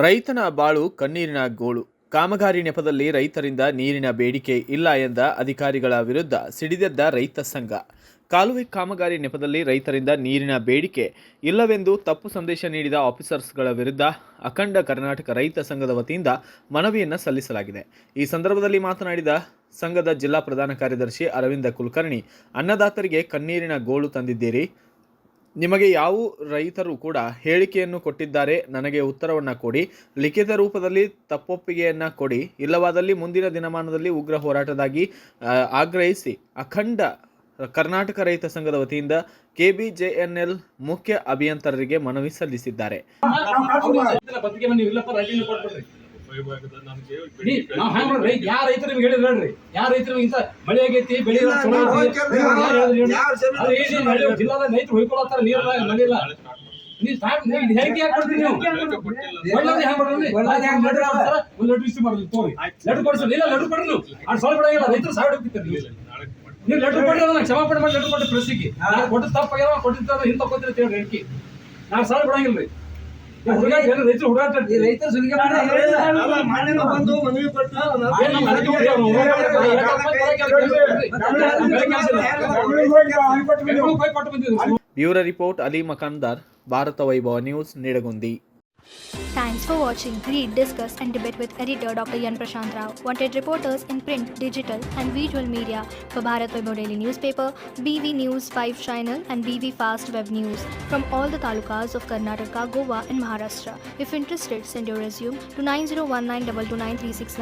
ರೈತನ ಬಾಳು ಕಣ್ಣೀರಿನ ಗೋಳು. ಕಾಮಗಾರಿ ನೆಪದಲ್ಲಿ ರೈತರಿಂದ ನೀರಿನ ಬೇಡಿಕೆ ಇಲ್ಲ ಎಂದ ಅಧಿಕಾರಿಗಳ ವಿರುದ್ಧ ಸಿಡಿದೆದ್ದ ರೈತ ಸಂಘ. ಕಾಲುವೆ ಕಾಮಗಾರಿ ನೆಪದಲ್ಲಿ ರೈತರಿಂದ ನೀರಿನ ಬೇಡಿಕೆ ಇಲ್ಲವೆಂದು ತಪ್ಪು ಸಂದೇಶ ನೀಡಿದ ಆಫೀಸರ್ಸ್ಗಳ ವಿರುದ್ಧ ಅಖಂಡ ಕರ್ನಾಟಕ ರೈತ ಸಂಘದ ವತಿಯಿಂದ ಮನವಿಯನ್ನು ಸಲ್ಲಿಸಲಾಗಿದೆ. ಈ ಸಂದರ್ಭದಲ್ಲಿ ಮಾತನಾಡಿದ ಸಂಘದ ಜಿಲ್ಲಾ ಪ್ರಧಾನ ಕಾರ್ಯದರ್ಶಿ ಅರವಿಂದ ಕುಲಕರ್ಣಿ, ಅನ್ನದಾತರಿಗೆ ಕಣ್ಣೀರಿನ ಗೋಳು ತಂದಿದ್ದೀರಿ. ನಿಮಗೆ ಯಾವ ರೈತರು ಕೂಡ ಹೇಳಿಕೆಯನ್ನು ಕೊಟ್ಟಿದ್ದಾರೆ, ನನಗೆ ಉತ್ತರವನ್ನು ಕೊಡಿ, ಲಿಖಿತ ರೂಪದಲ್ಲಿ ತಪ್ಪೊಪ್ಪಿಗೆಯನ್ನು ಕೊಡಿ, ಇಲ್ಲವಾದಲ್ಲಿ ಮುಂದಿನ ದಿನಮಾನದಲ್ಲಿ ಉಗ್ರ ಹೋರಾಟದಾಗಿ ಆಗ್ರಹಿಸಿ ಅಖಂಡ ಕರ್ನಾಟಕ ರೈತ ಸಂಘದ ವತಿಯಿಂದ KBJNL ಮುಖ್ಯ ಅಭಿಯಂತರರಿಗೆ ಮನವಿ ಸಲ್ಲಿಸಿದ್ದಾರೆ. ಯಾವ ರೈತರು ನಿಮ್ಗೆ ಹೇಳಿದ್ರು ಹೇಳ್ರಿ, ಯಾವ ರೈತರು ಇಂತ ಮಳೆ ಆಗೈತಿ ಬೆಳೆ ಜಿಲ್ಲಾದ ರೈತರು ಹೊಯ್ಕೊಳತ್ತಾರ ನೀರ ಮಳಿಲ್ಲ. ಹೆಂಗೆ ಯಾಕೆ ಕೊಡ್ತೀರಿ ನೀವು? ಒಳ್ಳೇದು ಹೆಂಗ್ ಮಾಡ್ರಿ? ಒಂದು ಲಡ್ಡು ಇಷ್ಟು ಮಾಡ್ರಿ, ತೋರಿ ಲಡ್ಡು ಕೊಡ್ಸೋದು ಇಲ್ಲ, ಲಡ್ಡು ಕೊಡ್ರಿ ನೀವು. ಅದು ಸ್ವಲ್ಪ ಬಿಡಂಗಿಲ್ಲ, ರೈತರು ಸಾವಿರ ಹೋಗ್ತಿರ್ತಾರೆ. ನೀವು ಲಡ್ಡು ಕೊಡ್ರಿ, ನಾನು ಕ್ಷಮಾಪಣೆ ಮಾಡಿ ಲಡ್ಡು ಕೊಟ್ಟು ಪ್ರೆಸ್ಸಿಗೆ ನಾನು ಕೊಟ್ಟು ತಪ್ಪಾಗ್ಯಾವ, ಕೊಟ್ಟಿರ್ತಾರೆ ಹಿಂದೆ ತಗೋತೀರಿ ಅಂತ ಹೇಳಿ ಹೆಂಡ್ಕಿ ನಾನು ಸಾವಿರ ಬಿಡಂಗಿಲ್ಲ ರೀ. ರೈತರು ಹುಡುಗಾಟ ರೈತರು ಸುಲಿಗೆ ಬಂದು ಮನವಿ ಕೊಟ್ಟು ಬ್ಯೂರೋ ರಿಪೋರ್ಟ್ ಅಲಿ ಮಕಾಂದಾರ್, ಭಾರತ ವೈಭವ news, Nidagundi. Thanks for watching. Read, discuss and debate with editor Dr. Yan Prashant Rao. Wanted reporters in print, digital and visual media for Bharat Vaibhav Daily Newspaper, BV News 5 Channel and BV Fast Web News from all the talukas of Karnataka, Goa and Maharashtra. If interested, send your resume to 9019229369.